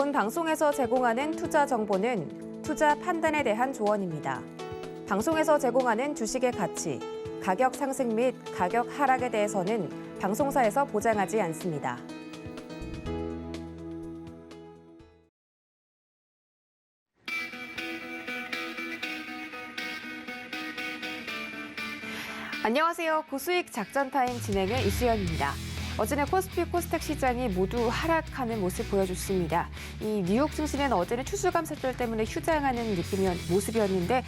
본 방송에서 제공하는 투자 정보는 투자 판단에 대한 조언입니다. 방송에서 제공하는 주식의 가치, 가격 상승 및 가격 하락에 대해서는 방송사에서 보장하지 않습니다. 안녕하세요. 고수익 작전타임 진행의 이수연입니다. 어제는 코스피 코스닥 시장이 모두 하락하는 모습 보여줬습니다. 이 뉴욕 증시는 어제는 추수감사절 때문에 휴장하는 모습이었는데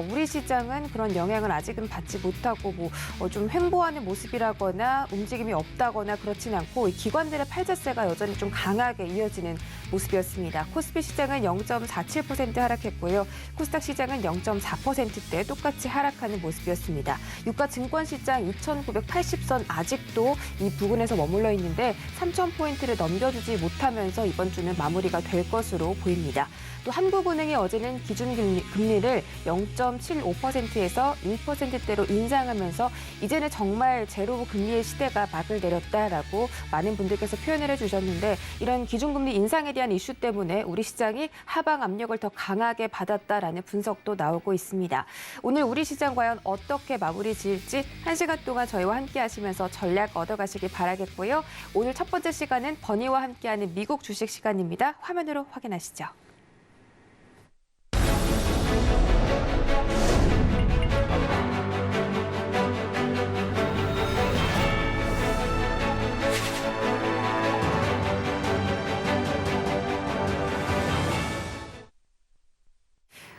우리 시장은 그런 영향을 아직은 받지 못하고 좀 횡보하는 모습이라거나 움직임이 없다거나 그렇진 않고 기관들의 팔자세가 여전히 좀 강하게 이어지는 모습이었습니다. 코스피 시장은 0.47% 하락했고요. 코스닥 시장은 0.4%대 똑같이 하락하는 모습이었습니다. 유가 증권시장 2,980선 아직도 이 부근에서 머물러 있는데 3,000포인트를 넘겨주지 못하면서 이번 주는 마무리가 될 것으로 보입니다. 또 한국은행이 어제는 기준금리를 0.75%에서 1%대로 인상하면서 이제는 정말 제로 금리의 시대가 막을 내렸다라고 많은 분들께서 표현을 해주셨는데 이런 기준금리 인상에 대한 이슈 때문에 우리 시장이 하방 압력을 더 강하게 받았다라는 분석도 나오고 있습니다. 오늘 우리 시장 과연 어떻게 마무리 지을지 1시간 동안 저희와 함께 하시면서 전략 얻어가시기 바라겠고요. 오늘 첫 번째 시간은 버니와 함께하는 미국 주식 시간입니다. 화면으로 확인하시죠.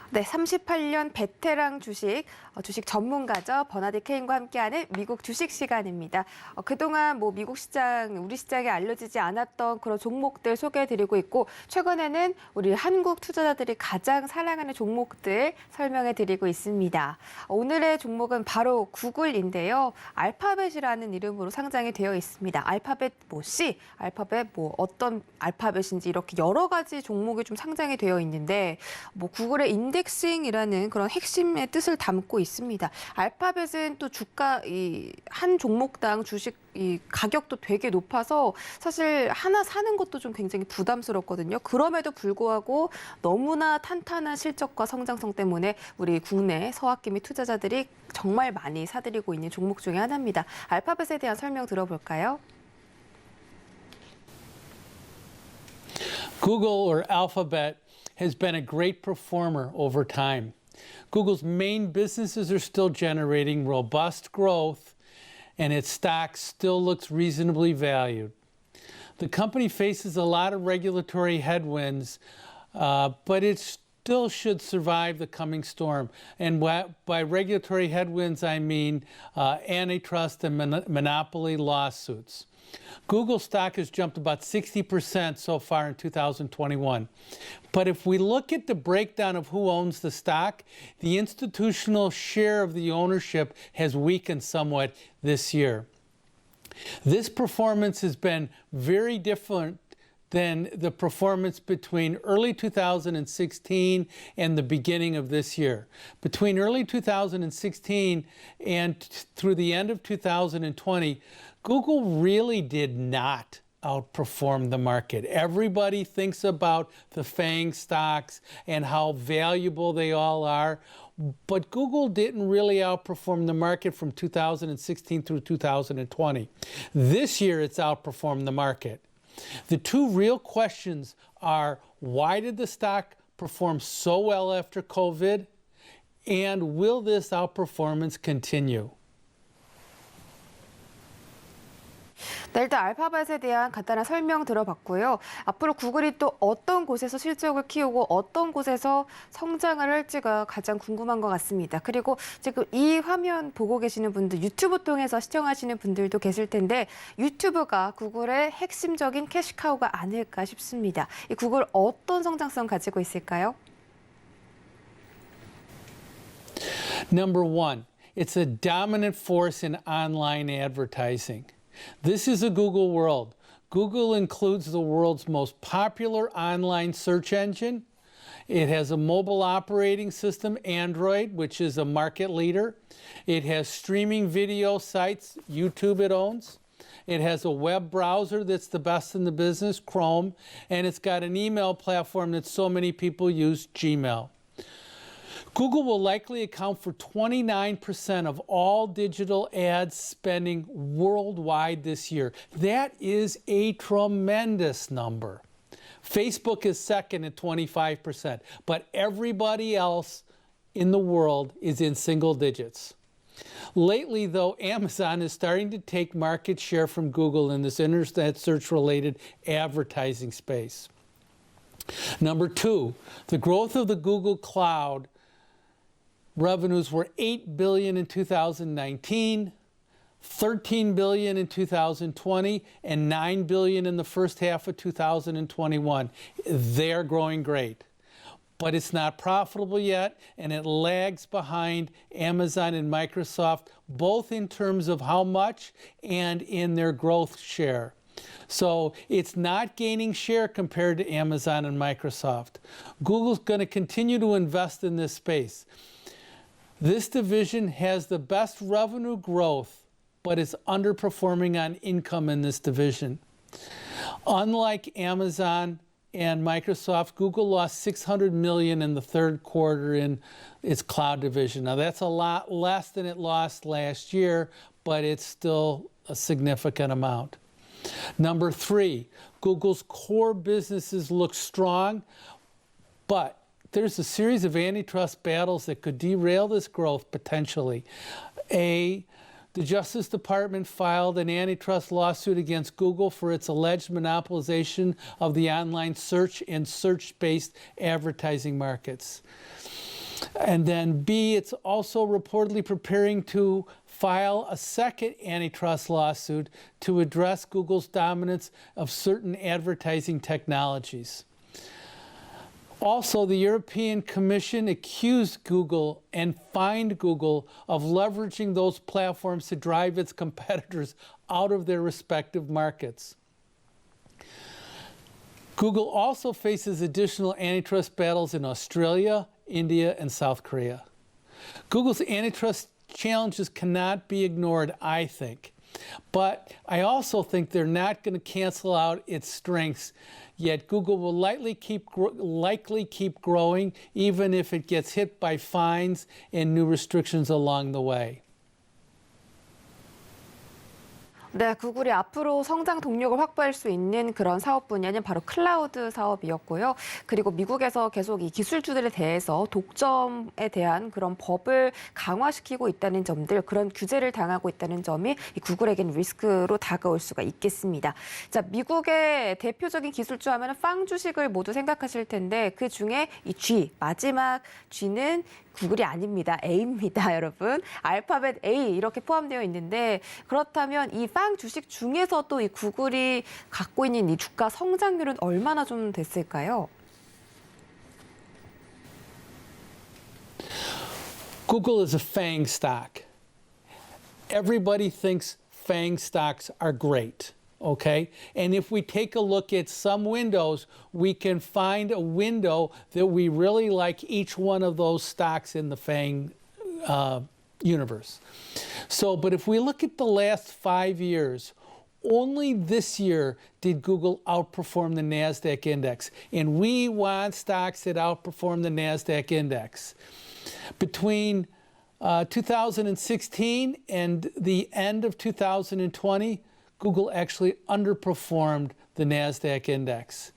네, 38년 베테랑 주식 전문가죠. 버나디 케인과 함께하는 미국 주식 시간입니다. 그동안 미국 시장, 우리 시장에 알려지지 않았던 그런 종목들 소개해드리고 있고 최근에는 우리 한국 투자자들이 가장 사랑하는 종목들 설명해드리고 있습니다. 오늘의 종목은 바로 구글인데요. 알파벳이라는 이름으로 상장이 되어 있습니다. 알파벳 C, 알파벳 어떤 알파벳인지 이렇게 여러 가지 종목이 좀 상장이 되어 있는데 구글의 인덱싱이라는 그런 핵심의 뜻을 담고 있습니다. 알파벳은 또 주가 한 종목당 주식 가격도 되게 높아서 사실 하나 사는 것도 좀 굉장히 부담스럽거든요. 그럼에도 불구하고 너무나 탄탄한 실적과 성장성 때문에 우리 국내 서학기 및 투자자들이 정말 많이 사들이고 있는 종목 중에 하나입니다. 알파벳에 대한 설명 들어볼까요? Google or Alphabet has been a great performer over time. Google's main businesses are still generating robust growth, and its stock still looks reasonably valued. The company faces a lot of regulatory headwinds, but it still should survive the coming storm. And by regulatory headwinds, I mean antitrust and monopoly lawsuits. Google stock has jumped about 60% so far in 2021. But if we look at the breakdown of who owns the stock, the institutional share of the ownership has weakened somewhat this year. This performance has been very different than the performance between early 2016 and the beginning of this year. Between early 2016 and through the end of 2020, Google really did not outperform the market. Everybody thinks about the FANG stocks and how valuable they all are, but Google didn't really outperform the market from 2016 through 2020. This year, it's outperformed the market. The two real questions are, why did the stock perform so well after COVID? And will this outperformance continue? 네, 일단 알파벳에 대한 간단한 설명 들어봤고요. 앞으로 구글이 또 어떤 곳에서 실적을 키우고 어떤 곳에서 성장을 할지가 가장 궁금한 것 같습니다. 그리고 지금 이 화면 보고 계시는 분들, 유튜브 통해서 시청하시는 분들도 계실 텐데 유튜브가 구글의 핵심적인 캐시카우가 아닐까 싶습니다. 이 구글 어떤 성장성 가지고 있을까요? Number one, it's a dominant force in online advertising. This is a Google world. Google includes the world's most popular online search engine. It has a mobile operating system, Android, which is a market leader. It has streaming video sites, YouTube it owns. It has a web browser that's the best in the business, Chrome, and it's got an email platform that so many people use, Gmail. Google will likely account for 29% of all digital ad spending worldwide this year. That is a tremendous number. Facebook is second at 25%, but everybody else in the world is in single digits. Lately, though, Amazon is starting to take market share from Google in this internet search-related advertising space. Number two, the growth of the Google Cloud revenues were $8 billion in 2019, $13 billion in 2020, and $9 billion in the first half of 2021. They're growing great. But it's not profitable yet, and it lags behind Amazon and Microsoft, both in terms of how much and in their growth share. So it's not gaining share compared to Amazon and Microsoft. Google's going to continue to invest in this space. This division has the best revenue growth, but it's underperforming on income in this division. Unlike Amazon and Microsoft, Google lost $600 million in the third quarter in its cloud division. Now that's a lot less than it lost last year, but it's still a significant amount. Number three, Google's core businesses look strong, but there's a series of antitrust battles that could derail this growth potentially. The Justice Department filed an antitrust lawsuit against Google for its alleged monopolization of the online search and search-based advertising markets. And then B, it's also reportedly preparing to file a second antitrust lawsuit to address Google's dominance of certain advertising technologies. Also, the European Commission accused Google and fined Google of leveraging those platforms to drive its competitors out of their respective markets. Google also faces additional antitrust battles in Australia, India, and South Korea. Google's antitrust challenges cannot be ignored, I think. But I also think they're not going to cancel out its strengths. Yet Google will likely keep growing, even if it gets hit by fines and new restrictions along the way. 네, 구글이 앞으로 성장 동력을 확보할 수 있는 그런 사업 분야는 바로 클라우드 사업이었고요. 그리고 미국에서 계속 이 기술주들에 대해서 독점에 대한 그런 법을 강화시키고 있다는 점들, 그런 규제를 당하고 있다는 점이 이 구글에겐 리스크로 다가올 수가 있겠습니다. 자, 미국의 대표적인 기술주 하면 빵 주식을 모두 생각하실 텐데 그 중에 이 G, 마지막 G는 구글이 아닙니다. A입니다, 여러분. 알파벳 A 이렇게 포함되어 있는데 그렇다면 이 빵 주식 중에서도 이 구글이 갖고 있는 이 주가 성장률은 얼마나 좀 됐을까요? Google is a FANG stock. Everybody thinks FANG stocks are great. Okay, and if we take a look at some windows, we can find a window that we really like each one of those stocks in the FANG universe. So, but if we look at the last 5 years, only this year did Google outperform the NASDAQ index, and we want stocks that outperform the NASDAQ index. Between 2016 and the end of 2020, Google actually underperformed the NASDAQ index.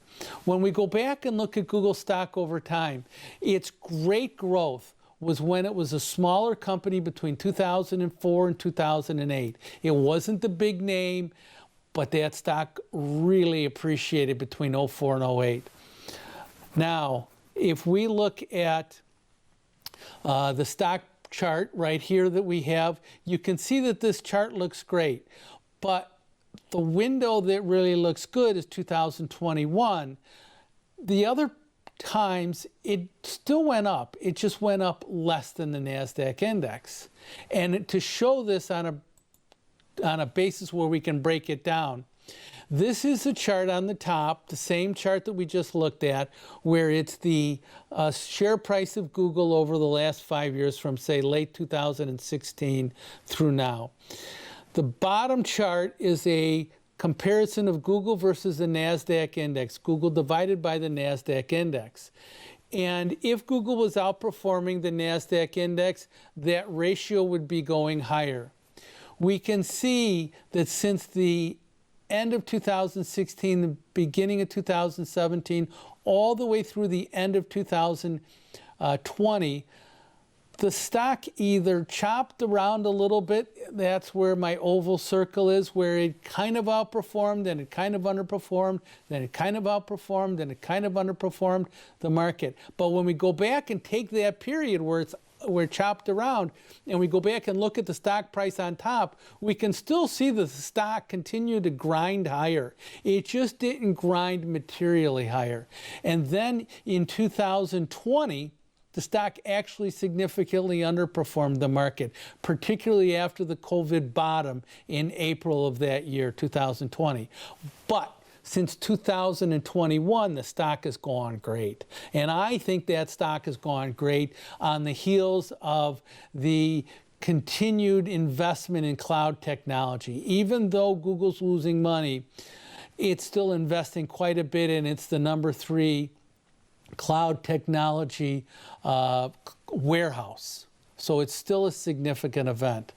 When we go back and look at Google stock over time, its great growth was when it was a smaller company between 2004 and 2008. It wasn't the big name, but that stock really appreciated between 2004 and 2008. Now, if we look at the stock chart right here that we have, you can see that this chart looks great, but the window that really looks good is 2021. The other times it still went up. It just went up less than the NASDAQ index. And to show this on a basis where we can break it down, this is a chart on the top, the same chart that we just looked at, where it's the share price of Google over the last 5 years from, say, late 2016 through now. The bottom chart is a comparison of Google versus the NASDAQ index, Google divided by the NASDAQ index. And if Google was outperforming the NASDAQ index, that ratio would be going higher. We can see that since the end of 2016, the beginning of 2017, all the way through the end of 2020, the stock either chopped around a little bit, that's where my oval circle is, where it kind of outperformed, then it kind of underperformed, then it kind of outperformed, then it kind of underperformed the market. But when we go back and take that period where it chopped around, and we go back and look at the stock price on top, we can still see the stock continue to grind higher. It just didn't grind materially higher. And then in 2020, the stock actually significantly underperformed the market, particularly after the COVID bottom in April of that year, 2020. But since 2021, the stock has gone great. And I think that stock has gone great on the heels of the continued investment in cloud technology. Even though Google's losing money, it's still investing quite a bit, and it's the number 3 cloud technology warehouse. So it's still a significant event.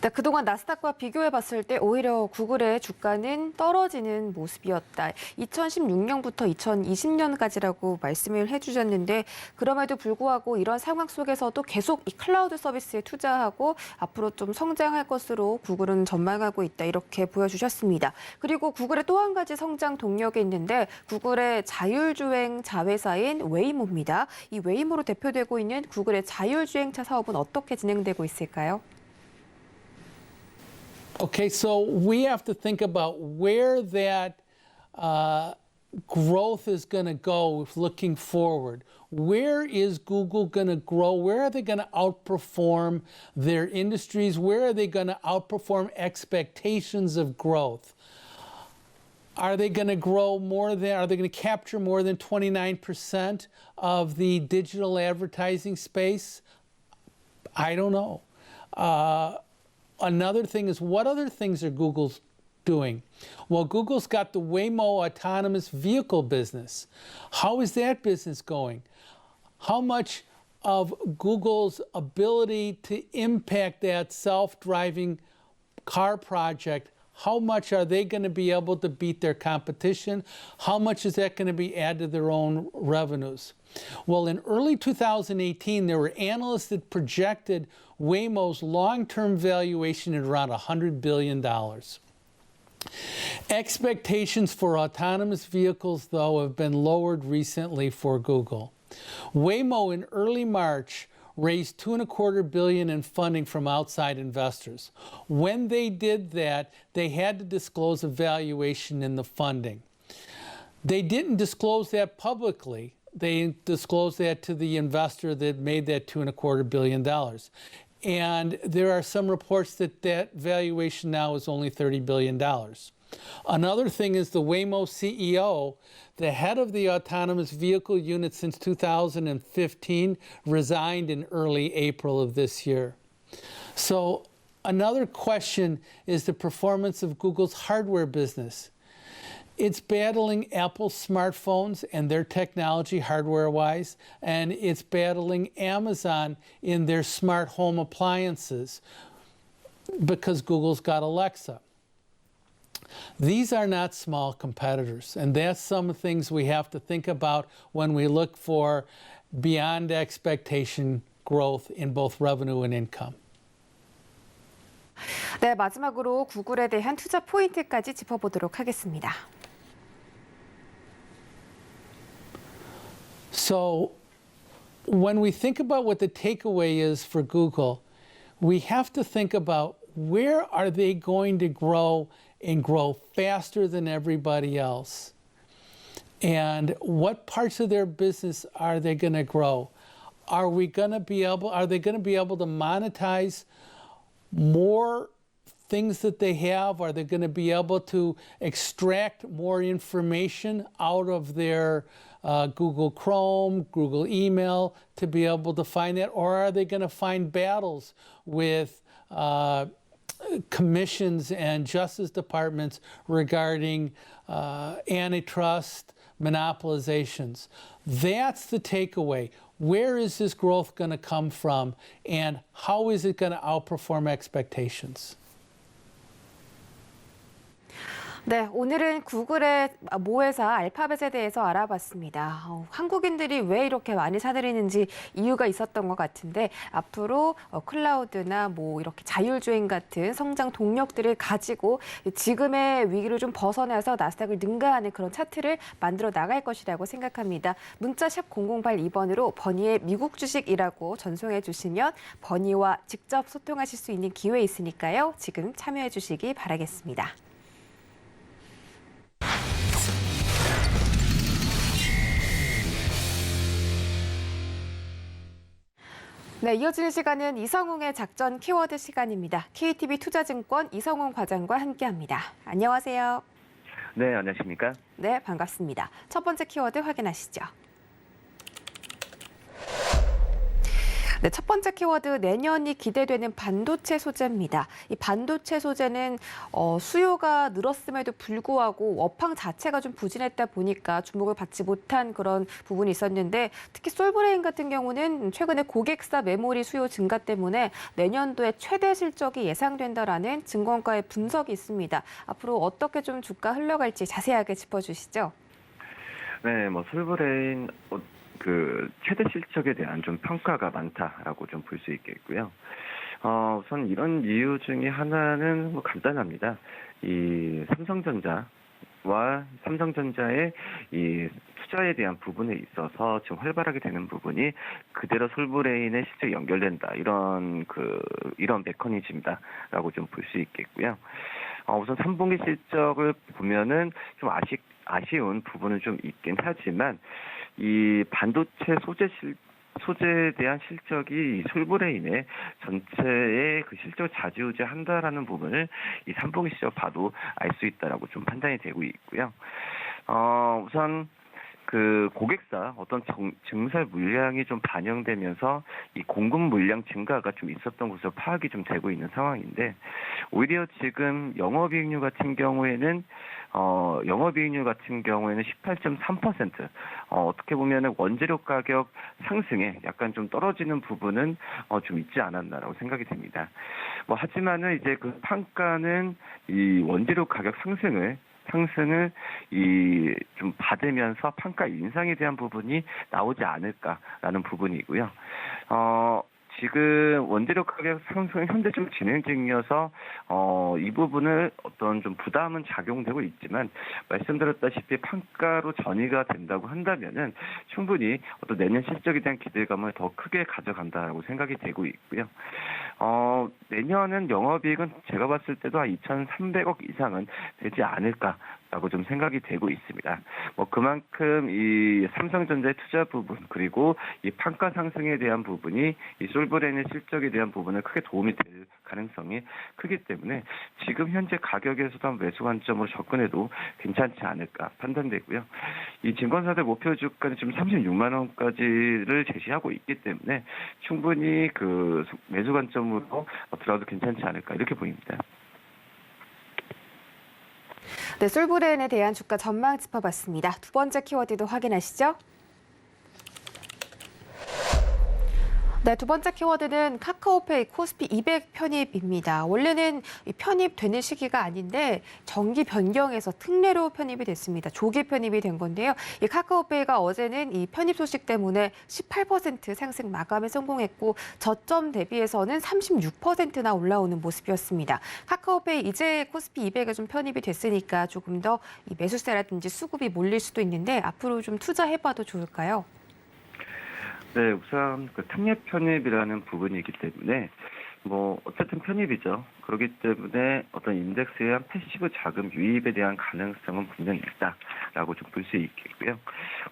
네, 그동안 나스닥과 비교해 봤을 때 오히려 구글의 주가는 떨어지는 모습이었다. 2016년부터 2020년까지라고 말씀을 해주셨는데 그럼에도 불구하고 이런 상황 속에서도 계속 이 클라우드 서비스에 투자하고 앞으로 좀 성장할 것으로 구글은 전망하고 있다. 이렇게 보여주셨습니다. 그리고 구글의 또 한 가지 성장 동력이 있는데 구글의 자율주행 자회사인 웨이모입니다. 이 웨이모로 대표되고 있는 구글의 자율주행차 사업은 어떻게 진행되고 있을까요? Okay, so we have to think about where that growth is going to go looking forward. Where is Google going to grow? Where are they going to outperform their industries? Where are they going to outperform expectations of growth? Are they going to grow more than, are they going to capture more than 29% of the digital advertising space? I don't know. Another thing is, what other things are Google's doing? Well, Google's got the Waymo autonomous vehicle business. How is that business going? How much of Google's ability to impact that self-driving car project, how much are they going to be able to beat their competition? How much is that going to be added to their own revenues? Well, in early 2018, there were analysts that projected Waymo's long-term valuation at around $100 billion. Expectations for autonomous vehicles, though, have been lowered recently for Google. Waymo in early March raised $2.25 billion in funding from outside investors. When they did that, they had to disclose a valuation in the funding. They didn't disclose that publicly. They disclosed that to the investor that made that $2.25 billion. And there are some reports that that valuation now is only $30 billion. Another thing is the Waymo CEO, the head of the autonomous vehicle unit since 2015, resigned in early April of this year. So another question is the performance of Google's hardware business. It's battling Apple's smartphones and their technology hardware-wise, and it's battling Amazon in their smart home appliances because Google's got Alexa. These are not small competitors, and that's some things we have to think about when we look for beyond expectation growth in both revenue and income. 네, 마지막으로 구글에 대한 투자 포인트까지 짚어보도록 하겠습니다. So when we think about what the takeaway is for Google, we have to think about where are they going to grow and grow faster than everybody else? And what parts of their business are they going to grow? Are they going to be able to monetize more things that they have? Are they going to be able to extract more information out of their Google Chrome, Google email to be able to find that? Or are they going to find battles with commissions and justice departments regarding antitrust monopolizations. That's the takeaway. Where is this growth going to come from, and how is it going to outperform expectations? 네, 오늘은 구글의 모회사 알파벳에 대해서 알아봤습니다. 한국인들이 왜 이렇게 많이 사들이는지 이유가 있었던 것 같은데 앞으로 클라우드나 뭐 이렇게 자율주행 같은 성장 동력들을 가지고 지금의 위기를 좀 벗어나서 나스닥을 능가하는 그런 차트를 만들어 나갈 것이라고 생각합니다. 문자샵 0082번으로 버니의 미국 주식이라고 전송해 주시면 버니와 직접 소통하실 수 있는 기회 있으니까요. 지금 참여해 주시기 바라겠습니다. 네, 이어지는 시간은 이성웅의 작전 키워드 시간입니다. KTB 투자증권 이성웅 과장과 함께합니다. 안녕하세요. 네, 안녕하십니까? 네, 반갑습니다. 첫 번째 키워드 확인하시죠. 네, 첫 번째 키워드 내년이 기대되는 반도체 소재입니다. 이 반도체 소재는 수요가 늘었음에도 불구하고 업황 자체가 좀 부진했다 보니까 주목을 받지 못한 그런 부분이 있었는데 특히 솔브레인 같은 경우는 최근에 고객사 메모리 수요 증가 때문에 내년도에 최대 실적이 예상된다라는 증권가의 분석이 있습니다. 앞으로 어떻게 좀 주가 흘러갈지 자세하게 짚어주시죠. 네, 뭐 솔브레인 최대 실적에 대한 좀 평가가 많다라고 좀 볼 수 있겠고요. 우선 이런 이유 중에 하나는 뭐 간단합니다. 이 삼성전자의 이 투자에 대한 부분에 있어서 지금 활발하게 되는 부분이 그대로 솔브레인의 실적에 연결된다. 이런 메커니즘이다라고 좀 볼 수 있겠고요. 우선 3분기 실적을 보면은 좀 아쉬운 부분은 좀 있긴 하지만 이 반도체 소재에 대한 실적이 이 솔브레인의 전체의 그 실적을 좌지우지한다라는 부분을 이 3분기 실적 봐도 알 수 있다라고 좀 판단이 되고 있고요. 우선 그 고객사 어떤 증설 물량이 좀 반영되면서 이 공급 물량 증가가 좀 있었던 것으로 파악이 좀 되고 있는 상황인데 오히려 지금 영업이익률 같은 경우에는 18.3%, 어떻게 보면은 원재료 가격 상승에 약간 좀 떨어지는 부분은 좀 있지 않았나라고 생각이 됩니다. 뭐 하지만은 이제 그 판가는 이 원재료 가격 상승을 좀 받으면서 판가 인상에 대한 부분이 나오지 않을까라는 부분이고요. 지금 원재료 가격 상승 현재 좀 진행 중이어서 이 부분을 어떤 좀 부담은 작용되고 있지만 말씀드렸다시피 판가로 전이가 된다고 한다면은 충분히 어떤 내년 실적에 대한 기대감을 더 크게 가져간다라고 생각이 되고 있고요. 내년은 영업이익은 제가 봤을 때도 한 2,300억 이상은 되지 않을까라고 좀 생각이 되고 있습니다. 뭐 그만큼 이 삼성전자의 투자 부분 그리고 이 판가 상승에 대한 부분이 이 솔브레인의 실적에 대한 부분에 크게 도움이 될 가능성이 크기 때문에 지금 현재 가격에서도 한 매수 관점으로 접근해도 괜찮지 않을까 판단되고요. 이 증권사들 목표 주가는 지금 36만 원까지를 제시하고 있기 때문에 충분히 그 매수 관점으로 들어도 괜찮지 않을까 이렇게 보입니다. 네, 솔브레인에 대한 주가 전망 짚어봤습니다. 두 번째 키워드도 확인하시죠. 네, 두 번째 키워드는 카카오페이 코스피 200 편입입니다. 원래는 편입되는 시기가 아닌데 정기 변경해서 특례로 편입이 됐습니다. 조기 편입이 된 건데요. 이 카카오페이가 어제는 이 편입 소식 때문에 18% 상승 마감에 성공했고 저점 대비해서는 36%나 올라오는 모습이었습니다. 카카오페이 이제 코스피 200에 좀 편입이 됐으니까 조금 더 이 매수세라든지 수급이 몰릴 수도 있는데 앞으로 좀 투자해봐도 좋을까요? 네, 우선 그 특례 편입이라는 부분이기 때문에 뭐 어쨌든 편입이죠. 그렇기 때문에 어떤 인덱스에 대한 패시브 자금 유입에 대한 가능성은 분명히 있다라고 좀 볼 수 있겠고요.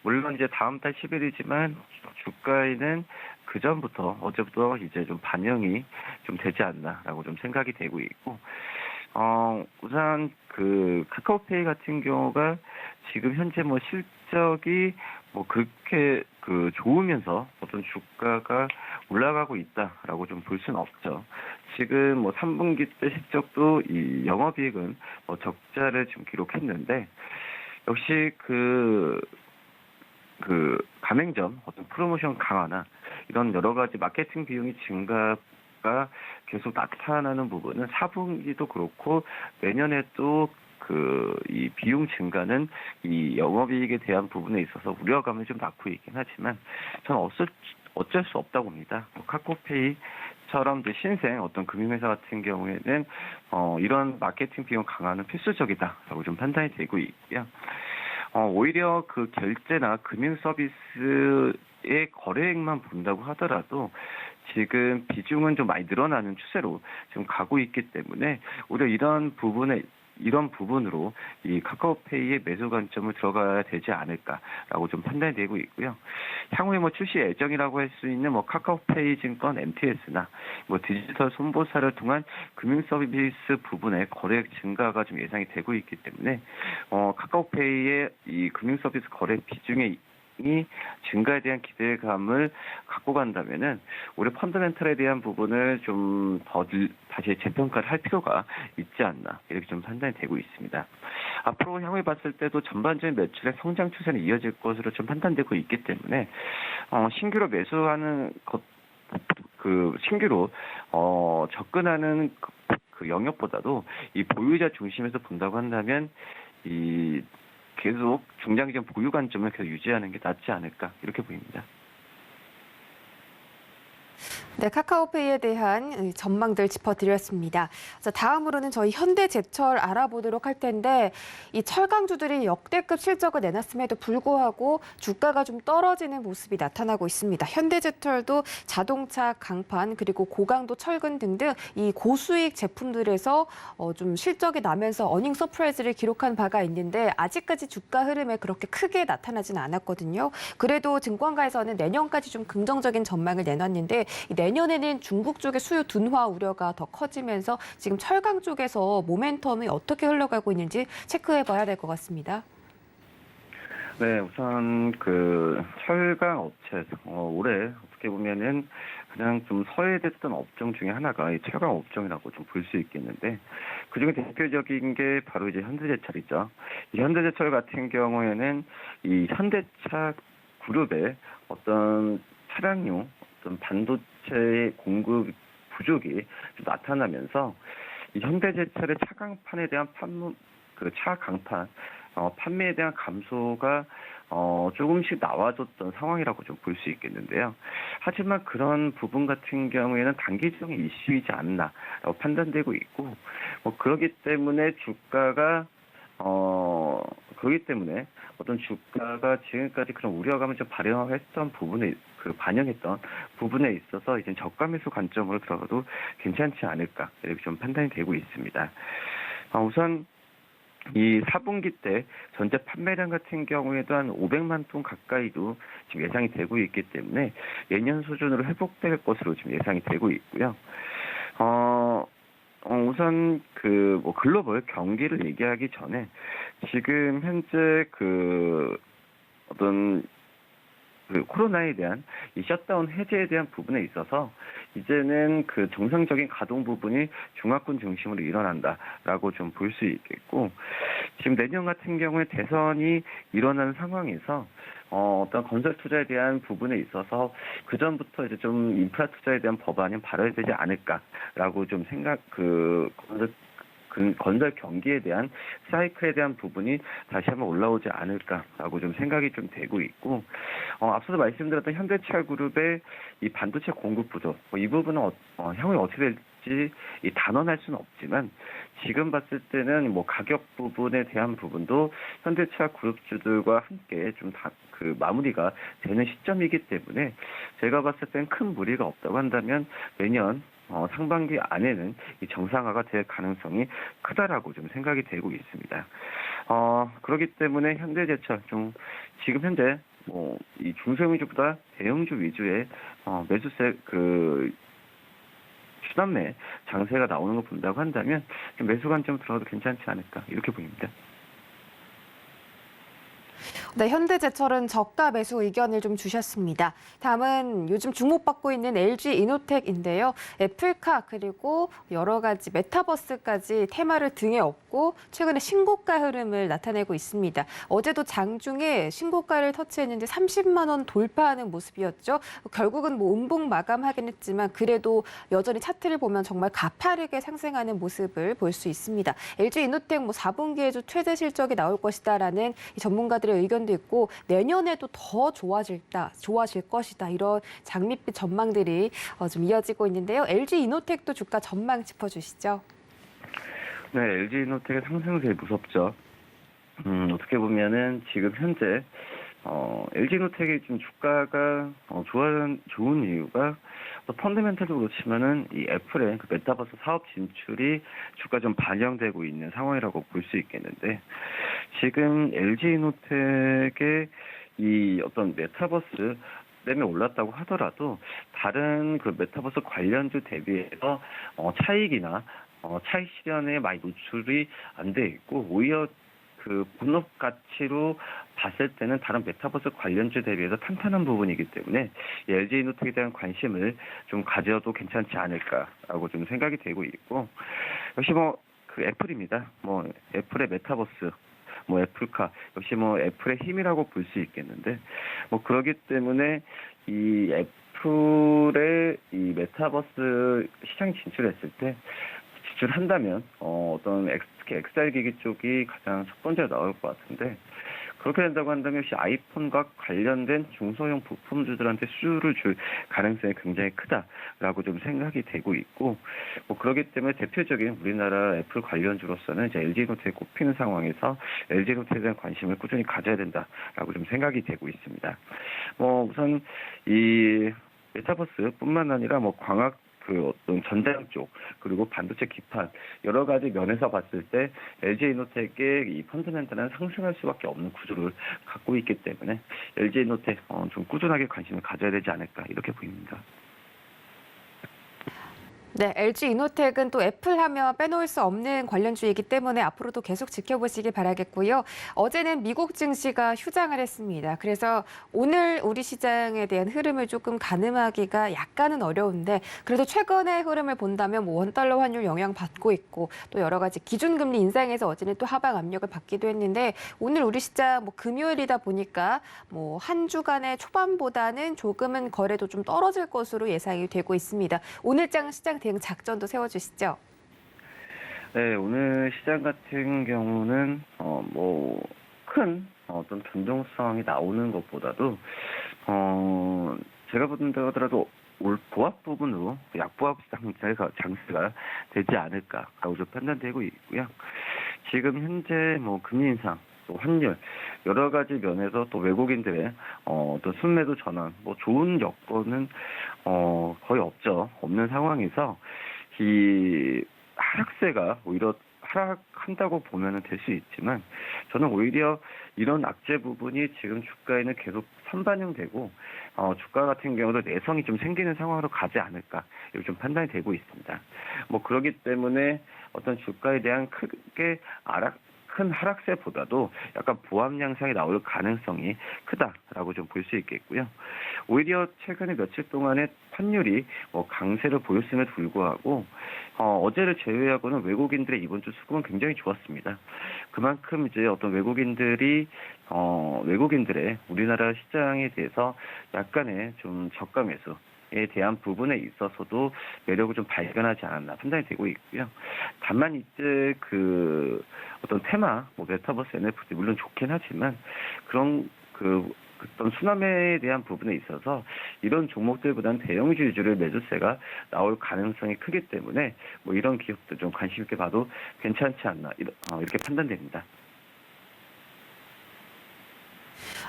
물론 이제 다음 달 10일이지만 주가에는 그 전부터 어제부터 이제 좀 반영이 좀 되지 않나라고 좀 생각이 되고 있고. 우선 그 카카오페이 같은 경우가 지금 현재 뭐 실적이 뭐 그렇게 그 좋으면서 어떤 주가가 올라가고 있다라고 좀 볼 수는 없죠. 지금 뭐 3분기 때 실적도 이 영업이익은 뭐 적자를 좀 기록했는데 역시 그 가맹점 어떤 프로모션 강화나 이런 여러 가지 마케팅 비용이 증가가 계속 나타나는 부분은 4분기도 그렇고 내년에도 이 비용 증가는 이 영업이익에 대한 부분에 있어서 우려감을 좀 낳고 있긴 하지만 저는 어쩔 수 없다고 봅니다. 카카오페이처럼 신생 어떤 금융회사 같은 경우에는 이런 마케팅 비용 강화는 필수적이다라고 좀 판단이 되고 있고요. 오히려 그 결제나 금융 서비스의 거래액만 본다고 하더라도 지금 비중은 좀 많이 늘어나는 추세로 지금 가고 있기 때문에 오히려 이런 부분으로 이 카카오페이의 매수 관점을 들어가야 되지 않을까라고 좀 판단이 되고 있고요. 향후에 뭐 출시 예정이라고 할 수 있는 뭐 카카오페이 증권 MTS나 뭐 디지털 손보사를 통한 금융 서비스 부분의 거래액 증가가 좀 예상이 되고 있기 때문에 카카오페이의 이 금융 서비스 거래 비중이 증가에 대한 기대감을 갖고 간다면은 올해 펀더멘털에 대한 부분을 좀 더 다시 재평가를 할 필요가 있지 않나 이렇게 좀 판단이 되고 있습니다. 앞으로 향후에 봤을 때도 전반적인 매출의 성장 추세는 이어질 것으로 좀 판단되고 있기 때문에 신규로 매수하는 신규로 접근하는 그 영역보다도 이 보유자 중심에서 본다고 한다면 계속 중장기적 보유 관점을 계속 유지하는 게 낫지 않을까 이렇게 보입니다. 네, 카카오페이에 대한 전망들 짚어드렸습니다. 자, 다음으로는 저희 현대제철 알아보도록 할 텐데 이 철강주들이 역대급 실적을 내놨음에도 불구하고 주가가 좀 떨어지는 모습이 나타나고 있습니다. 현대제철도 자동차, 강판, 그리고 고강도 철근 등등 이 고수익 제품들에서 좀 실적이 나면서 어닝 서프라이즈를 기록한 바가 있는데 아직까지 주가 흐름에 그렇게 크게 나타나지는 않았거든요. 그래도 증권가에서는 내년까지 좀 긍정적인 전망을 내놨는데 내년에는 중국 쪽의 수요 둔화 우려가 더 커지면서 지금 철강 쪽에서 모멘텀이 어떻게 흘러가고 있는지 체크해 봐야 될 것 같습니다. 네, 우선 그 철강 업체 올해 어떻게 보면은 그냥 좀 서해됐던 업종 중에 하나가 이 철강 업종이라고 좀 볼 수 있겠는데 그중에 대표적인 게 바로 이제 현대제철이죠. 이 현대제철 같은 경우에는 이 현대차 그룹의 어떤 차량용 어떤 반도체 공급 부족이 좀 나타나면서 이 현대제철의 차강판에 대한 차강판 판매에 대한 감소가 조금씩 나와줬던 상황이라고 좀 볼 수 있겠는데요. 하지만 그런 부분 같은 경우에는 단기적인 이슈이지 않나라고 판단되고 있고 그렇기 때문에 어떤 주가가 지금까지 그런 우려감을 좀 반영했던 부분에 있어서 이제 저가 매수 관점으로 들어가도 괜찮지 않을까 이렇게 좀 판단이 되고 있습니다. 우선 이 4분기 때 전체 판매량 같은 경우에도 한 500만 톤 가까이도 지금 예상이 되고 있기 때문에 예년 수준으로 회복될 것으로 지금 예상이 되고 있고요. 우선 글로벌 경기를 얘기하기 전에 지금 현재 코로나에 대한 이 셧다운 해제에 대한 부분에 있어서 이제는 정상적인 가동 부분이 중화권 중심으로 일어난다라고 좀 볼 수 있겠고 지금 내년 같은 경우에 대선이 일어나는 상황에서 어떤 건설 투자에 대한 부분에 있어서 그 전부터 이제 좀 인프라 투자에 대한 법안이 발의되지 않을까라고 좀 건설 경기에 대한 사이클에 대한 부분이 다시 한번 올라오지 않을까라고 좀 생각이 좀 되고 있고 앞서도 말씀드렸던 현대차 그룹의 이 반도체 공급 부족 이 부분은 향후에 어떻게 될지 단언할 수는 없지만 지금 봤을 때는 가격 부분에 대한 부분도 현대차 그룹주들과 함께 좀 마무리가 되는 시점이기 때문에 제가 봤을 땐 큰 무리가 없다고 한다면 내년 상반기 안에는 이 정상화가 될 가능성이 크다라고 좀 생각이 되고 있습니다. 그렇기 때문에 현대제철 지금 현재 이 중소형주보다 대형주 위주의 매수세 추남매 장세가 나오는 거 본다고 한다면 좀 매수 관점 들어가도 괜찮지 않을까 이렇게 보입니다. 네, 현대제철은 저가 매수 의견을 좀 주셨습니다. 다음은 요즘 주목받고 있는 LG 이노텍인데요. 애플카 그리고 여러 가지 메타버스까지 테마를 등에 업고 최근에 신고가 흐름을 나타내고 있습니다. 어제도 장중에 신고가를 터치했는데 30만 원 돌파하는 모습이었죠. 결국은 뭐 음봉 마감하긴 했지만 그래도 여전히 차트를 보면 정말 가파르게 상승하는 모습을 볼 수 있습니다. LG 이노텍 뭐 4분기에도 최대 실적이 나올 것이다라는 전문가들의 의견도 있고 내년에도 더 좋아질 것이다 이런 장밋빛 전망들이 좀 이어지고 있는데요. LG 이노텍도 주가 전망 짚어주시죠. 네, LG 이노텍의 상승세 무섭죠. 어떻게 보면은 지금 현재 LG 이노텍의 좀 주가가 좋은 이유가 또 펀더멘탈적으로 치면은 이 애플의 그 메타버스 사업 진출이 주가 좀 반영되고 있는 상황이라고 볼 수 있겠는데 지금 LG 이노텍의 이 어떤 메타버스 때문에 올랐다고 하더라도 다른 그 메타버스 관련주 대비해서 차익이나 차익 실현에 많이 노출이 안 돼 있고 오히려 그 분업 가치로 봤을 때는 다른 메타버스 관련주 대비해서 탄탄한 부분이기 때문에 LG 이노텍에 대한 관심을 좀 가져도 괜찮지 않을까라고 좀 생각이 되고 있고 역시 그 애플입니다. 애플의 메타버스 애플카 역시 애플의 힘이라고 볼 수 있겠는데 그러기 때문에 이 애플의 이 메타버스 시장 진출했을 때 진출한다면 특히 XR 기기 쪽이 가장 첫 번째로 나올 것 같은데 그렇게 된다고 한다면 역시 아이폰과 관련된 중소형 부품주들한테 수주를 줄 가능성이 굉장히 크다라고 좀 생각이 되고 있고 그렇기 때문에 대표적인 우리나라 애플 관련주로서는 이제 LG 이노텍이 꼽히는 상황에서 LG 이노텍에 대한 관심을 꾸준히 가져야 된다라고 좀 생각이 되고 있습니다. 우선 이 메타버스뿐만 아니라 광학 그 어떤 전장 쪽 그리고 반도체 기판 여러 가지 면에서 봤을 때 LG 이노텍의 이 펀더멘탈은 상승할 수밖에 없는 구조를 갖고 있기 때문에 LG 이노텍 좀 꾸준하게 관심을 가져야 되지 않을까 이렇게 보입니다. 네, LG 이노텍은 또 애플 하면 빼놓을 수 없는 관련주이기 때문에 앞으로도 계속 지켜보시기 바라겠고요. 어제는 미국 증시가 휴장을 했습니다. 그래서 오늘 우리 시장에 대한 흐름을 조금 가늠하기가 약간은 어려운데 그래도 최근의 흐름을 본다면 원달러 환율 영향 받고 있고 또 여러 가지 기준금리 인상에서 어제는 또 하방 압력을 받기도 했는데 오늘 우리 시장 금요일이다 보니까 한 주간의 초반보다는 조금은 거래도 좀 떨어질 것으로 예상이 되고 있습니다. 오늘장 시장 대응 작전도 세워주시죠. 네, 오늘 시장 같은 경우는 큰 어떤 변동성이 나오는 것보다도 제가 본다 하더라도 올 보합 부분으로 약보합 장세가 되지 않을까라고 좀 판단되고 있고요. 지금 현재 금리 인상 또 환율 여러 가지 면에서 또 외국인들의 어떤 순매도 전환 좋은 여건은 거의 없는 상황에서 이 하락세가 오히려 하락한다고 보면은 될 수 있지만 저는 오히려 이런 악재 부분이 지금 주가에는 계속 선반영되고 주가 같은 경우도 내성이 좀 생기는 상황으로 가지 않을까 이렇게 좀 판단이 되고 있습니다. 그렇기 때문에 어떤 주가에 대한 큰 하락세보다도 약간 보합 양상이 나올 가능성이 크다라고 좀 볼 수 있겠고요. 오히려 최근에 며칠 동안에 환율이 강세를 보였음에도 불구하고 어제를 제외하고는 외국인들의 이번 주 수급은 굉장히 좋았습니다. 그만큼 이제 어떤 외국인들의 우리나라 시장에 대해서 약간의 좀 저가 매수에 대한 부분에 있어서도 매력을 좀 발견하지 않았나 판단이 되고 있고요. 다만 이제 그 어떤 테마, 메타버스 NFT 물론 좋긴 하지만 그런 어떤 수남에 대한 부분에 있어서 이런 종목들보다는 대형주 위주의 매수세가 나올 가능성이 크기 때문에 이런 기업도 좀 관심 있게 봐도 괜찮지 않나 이렇게 판단됩니다.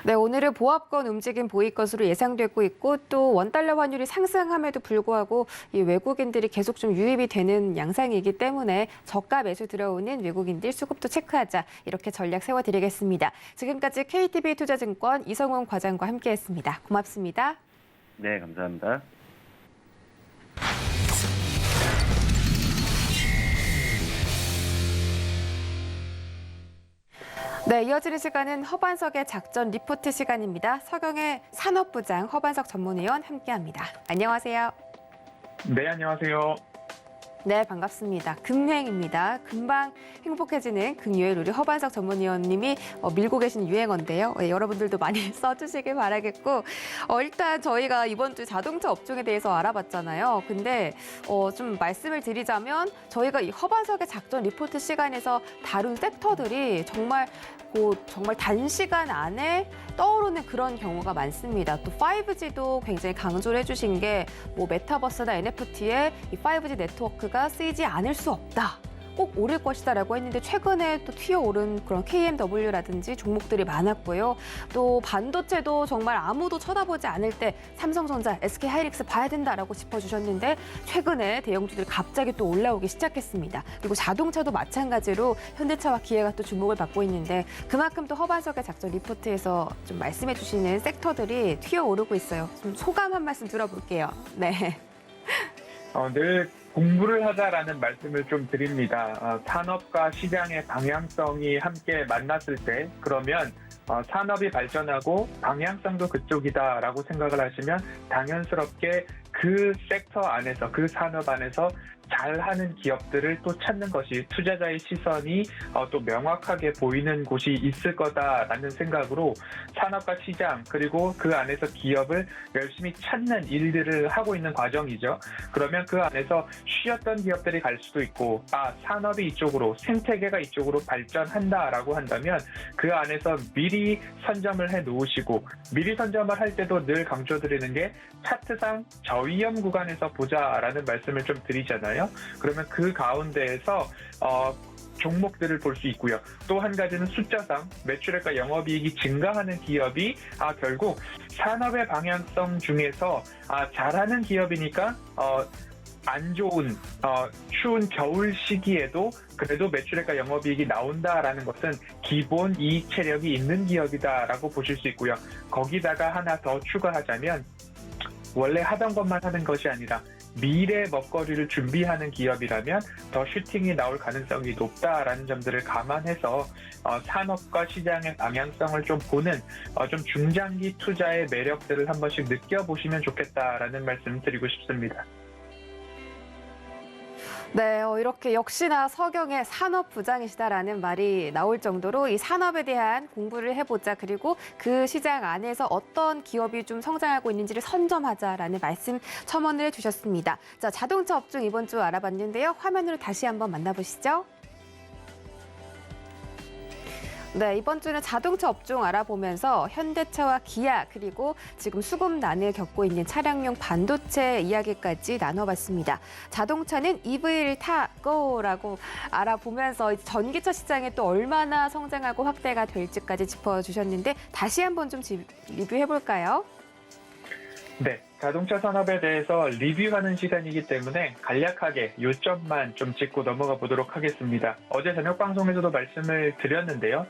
네, 오늘은 보합권 움직임 보일 것으로 예상되고 있고 또 원달러 환율이 상승함에도 불구하고 이 외국인들이 계속 좀 유입이 되는 양상이기 때문에 저가 매수 들어오는 외국인들 수급도 체크하자 이렇게 전략 세워드리겠습니다. 지금까지 KTB 투자증권 이성훈 과장과 함께했습니다. 고맙습니다. 네, 감사합니다. 네, 이어지는 시간은 허반석의 작전 리포트 시간입니다. 서경의 산업부장 허반석 전문위원 함께합니다. 안녕하세요. 네, 안녕하세요. 네, 반갑습니다. 금행입니다. 금방 행복해지는 금요일 우리 허반석 전문위원님이 밀고 계신 유행어인데요. 여러분들도 많이 써주시길 바라겠고 일단 저희가 이번 주 자동차 업종에 대해서 알아봤잖아요. 근데 좀 말씀을 드리자면 저희가 이 허반석의 작전 리포트 시간에서 다룬 섹터들이 정말 단시간 안에 떠오르는 그런 경우가 많습니다. 또 5G도 굉장히 강조를 해주신 게 메타버스나 NFT에 이 5G 네트워크가 쓰이지 않을 수 없다. 꼭 오를 것이다라고 했는데 최근에 또 튀어오른 그런 KMW라든지 종목들이 많았고요. 또 반도체도 정말 아무도 쳐다보지 않을 때 삼성전자, SK하이닉스 봐야 된다라고 짚어주셨는데 최근에 대형주들이 갑자기 또 올라오기 시작했습니다. 그리고 자동차도 마찬가지로 현대차와 기아가 또 주목을 받고 있는데 그만큼 또 허반석의 작전 리포트에서 좀 말씀해 주시는 섹터들이 튀어오르고 있어요. 좀 소감 한 말씀 들어볼게요. 네. 늘 공부를 하자라는 말씀을 좀 드립니다. 산업과 시장의 방향성이 함께 만났을 때 그러면 산업이 발전하고 방향성도 그쪽이다라고 생각을 하시면 당연스럽게 그 섹터 안에서 그 산업 안에서 잘하는 기업들을 또 찾는 것이 투자자의 시선이 또 명확하게 보이는 곳이 있을 거다라는 생각으로 산업과 시장 그리고 그 안에서 기업을 열심히 찾는 일들을 하고 있는 과정이죠. 그러면 그 안에서 쉬었던 기업들이 갈 수도 있고 산업이 이쪽으로 생태계가 이쪽으로 발전한다라고 한다면 그 안에서 미리 선점을 해 놓으시고 미리 선점을 할 때도 늘 강조드리는 게 차트상 저위험 구간에서 보자라는 말씀을 좀 드리잖아요. 그러면 그 가운데에서 종목들을 볼 수 있고요. 또 한 가지는 숫자상 매출액과 영업이익이 증가하는 기업이 결국 산업의 방향성 중에서 잘하는 기업이니까 안 좋은 추운 겨울 시기에도 그래도 매출액과 영업이익이 나온다라는 것은 기본 이익 체력이 있는 기업이다라고 보실 수 있고요. 거기다가 하나 더 추가하자면 원래 하던 것만 하는 것이 아니라 미래 먹거리를 준비하는 기업이라면 더 슈팅이 나올 가능성이 높다라는 점들을 감안해서 산업과 시장의 방향성을 좀 보는 좀 중장기 투자의 매력들을 한 번씩 느껴보시면 좋겠다라는 말씀 드리고 싶습니다. 네, 이렇게 역시나 서경의 산업부장이시다라는 말이 나올 정도로 이 산업에 대한 공부를 해보자. 그리고 그 시장 안에서 어떤 기업이 좀 성장하고 있는지를 선점하자라는 말씀 첨언을 해주셨습니다. 자, 자동차 업종 이번 주 알아봤는데요. 화면으로 다시 한번 만나보시죠. 네, 이번 주는 자동차 업종 알아보면서 현대차와 기아 그리고 지금 수급난을 겪고 있는 차량용 반도체 이야기까지 나눠봤습니다. 자동차는 EV를 타고라고 알아보면서 전기차 시장에 또 얼마나 성장하고 확대가 될지까지 짚어주셨는데 다시 한번 좀 리뷰해볼까요? 네, 자동차 산업에 대해서 리뷰하는 시간이기 때문에 간략하게 요점만 좀 짚고 넘어가 보도록 하겠습니다. 어제 저녁 방송에서도 말씀을 드렸는데요.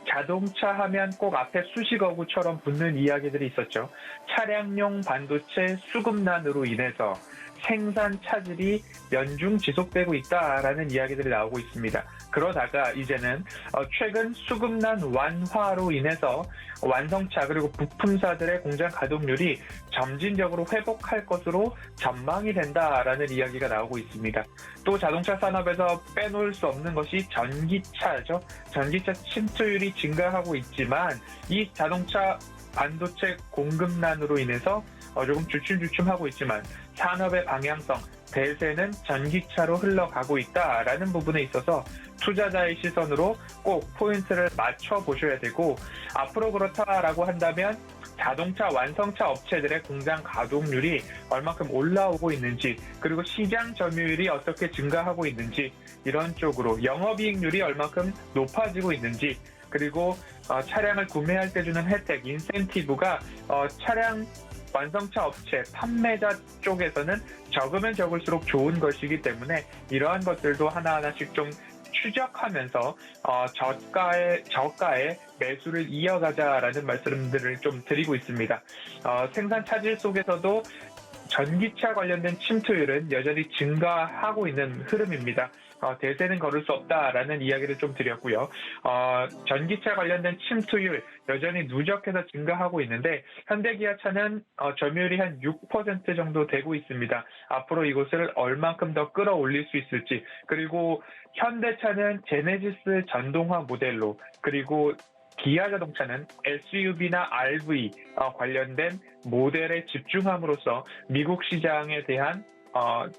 자동차 하면 꼭 앞에 수식어구처럼 붙는 이야기들이 있었죠. 차량용 반도체 수급난으로 인해서 생산 차질이 연중 지속되고 있다라는 이야기들이 나오고 있습니다. 그러다가 이제는 최근 수급난 완화로 인해서 완성차 그리고 부품사들의 공장 가동률이 점진적으로 회복할 것으로 전망이 된다라는 이야기가 나오고 있습니다. 또 자동차 산업에서 빼놓을 수 없는 것이 전기차죠. 전기차 침투율이 증가하고 있지만 이 자동차 반도체 공급난으로 인해서 조금 주춤주춤하고 있지만 산업의 방향성, 대세는 전기차로 흘러가고 있다라는 부분에 있어서 투자자의 시선으로 꼭 포인트를 맞춰보셔야 되고 앞으로 그렇다라고 한다면 자동차 완성차 업체들의 공장 가동률이 얼마큼 올라오고 있는지 그리고 시장 점유율이 어떻게 증가하고 있는지 이런 쪽으로 영업이익률이 얼마큼 높아지고 있는지 그리고 차량을 구매할 때 주는 혜택, 인센티브가 차량 완성차 업체, 판매자 쪽에서는 적으면 적을수록 좋은 것이기 때문에 이러한 것들도 하나하나씩 좀 추적하면서 저가의 매수를 이어가자라는 말씀들을 좀 드리고 있습니다. 생산 차질 속에서도 전기차 관련된 침투율은 여전히 증가하고 있는 흐름입니다. 대세는 걸을 수 없다라는 이야기를 좀 드렸고요. 전기차 관련된 침투율 여전히 누적해서 증가하고 있는데 현대기아차는 점유율이 한 6% 정도 되고 있습니다. 앞으로 이곳을 얼만큼 더 끌어올릴 수 있을지, 그리고 현대차는 제네시스 전동화 모델로, 그리고 기아자동차는 SUV나 RV 관련된 모델에 집중함으로써 미국 시장에 대한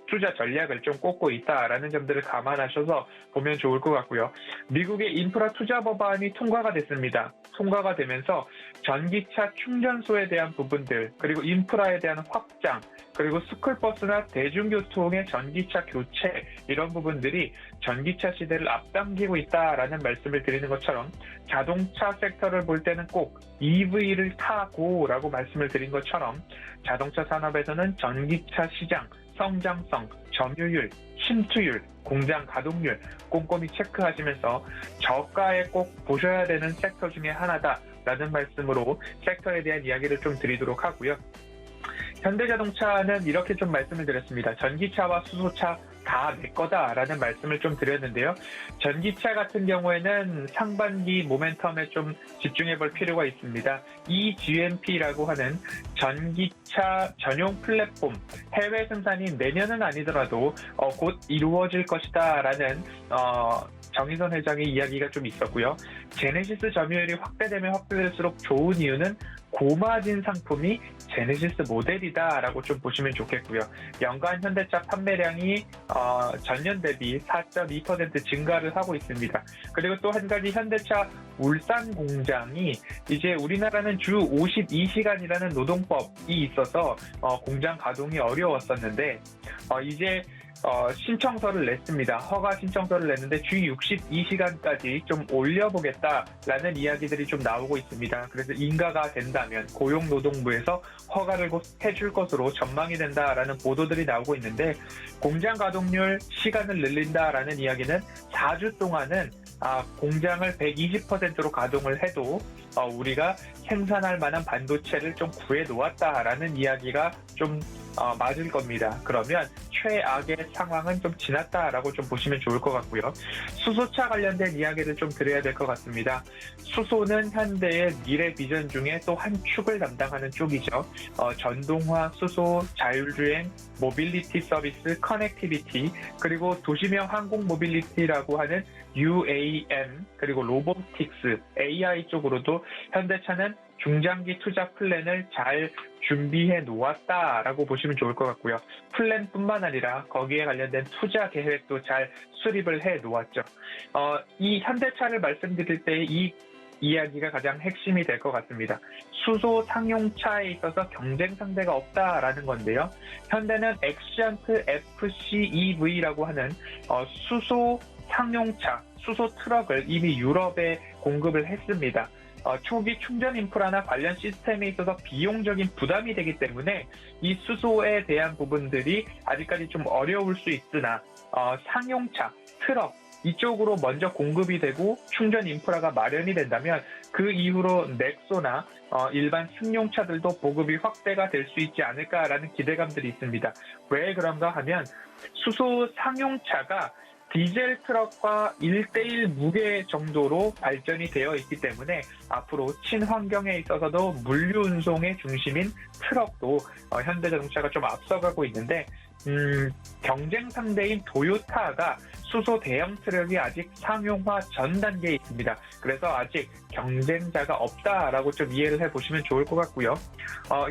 투자 전략을 좀 꽂고 있다라는 점들을 감안하셔서 보면 좋을 것 같고요. 미국의 인프라 투자 법안이 통과가 됐습니다. 통과가 되면서 전기차 충전소에 대한 부분들, 그리고 인프라에 대한 확장, 그리고 스쿨버스나 대중교통의 전기차 교체, 이런 부분들이 전기차 시대를 앞당기고 있다라는 말씀을 드리는 것처럼 자동차 섹터를 볼 때는 꼭 EV를 타고라고 말씀을 드린 것처럼 자동차 산업에서는 전기차 시장, 성장성, 점유율, 침투율, 공장 가동률 꼼꼼히 체크하시면서 저가에 꼭 보셔야 되는 섹터 중에 하나다라는 말씀으로 섹터에 대한 이야기를 좀 드리도록 하고요. 현대자동차는 이렇게 좀 말씀을 드렸습니다. 전기차와 수소차 다 내 거다라는 말씀을 좀 드렸는데요. 전기차 같은 경우에는 상반기 모멘텀에 좀 집중해 볼 필요가 있습니다. eGMP라고 하는 전기차 전용 플랫폼 해외 생산이 내년은 아니더라도 곧 이루어질 것이다라는 정의선 회장의 이야기가 좀 있었고요. 제네시스 점유율이 확대되면 확대될수록 좋은 이유는 고마진 상품이 제네시스 모델이다라고 좀 보시면 좋겠고요. 연간 현대차 판매량이 전년 대비 4.2% 증가를 하고 있습니다. 그리고 또 한 가지 현대차 울산 공장이 이제 우리나라는 주 52시간이라는 노동법이 있어서 공장 가동이 어려웠었는데 이제 신청서를 냈습니다. 허가 신청서를 냈는데 주 62시간까지 좀 올려보겠다라는 이야기들이 좀 나오고 있습니다. 그래서 인가가 된다면 고용노동부에서 허가를 곧 해줄 것으로 전망이 된다라는 보도들이 나오고 있는데 공장 가동률 시간을 늘린다라는 이야기는 4주 동안은 공장을 120%로 가동을 해도 우리가 생산할 만한 반도체를 좀 구해 놓았다라는 이야기가 좀 맞을 겁니다. 그러면 최악의 상황은 좀 지났다라고 좀 보시면 좋을 것 같고요. 수소차 관련된 이야기를 좀 드려야 될 것 같습니다. 수소는 현대의 미래 비전 중에 또 한 축을 담당하는 쪽이죠. 전동화, 수소, 자율주행, 모빌리티 서비스, 커넥티비티, 그리고 도시명 항공 모빌리티라고 하는 UAM, 그리고 로보틱스, AI 쪽으로도 현대차는 중장기 투자 플랜을 잘 준비해 놓았다라고 보시면 좋을 것 같고요. 플랜뿐만 아니라 거기에 관련된 투자 계획도 잘 수립을 해 놓았죠. 이 현대차를 말씀드릴 때 이 이야기가 가장 핵심이 될 것 같습니다. 수소 상용차에 있어서 경쟁 상대가 없다라는 건데요. 현대는 엑시언트 FCEV라고 하는 수소 상용차, 수소 트럭을 이미 유럽에 공급을 했습니다. 초기 충전 인프라나 관련 시스템에 있어서 비용적인 부담이 되기 때문에 이 수소에 대한 부분들이 아직까지 좀 어려울 수 있으나 상용차, 트럭 이쪽으로 먼저 공급이 되고 충전 인프라가 마련이 된다면 그 이후로 넥소나 일반 승용차들도 보급이 확대가 될 수 있지 않을까라는 기대감들이 있습니다. 왜 그런가 하면 수소 상용차가 디젤 트럭과 1대1 무게 정도로 발전이 되어 있기 때문에 앞으로 친환경에 있어서도 물류 운송의 중심인 트럭도 현대자동차가 좀 앞서가고 있는데 경쟁 상대인 토요타가 수소 대형 트럭이 아직 상용화 전 단계에 있습니다. 그래서 아직 경쟁자가 없다라고 좀 이해를 해보시면 좋을 것 같고요.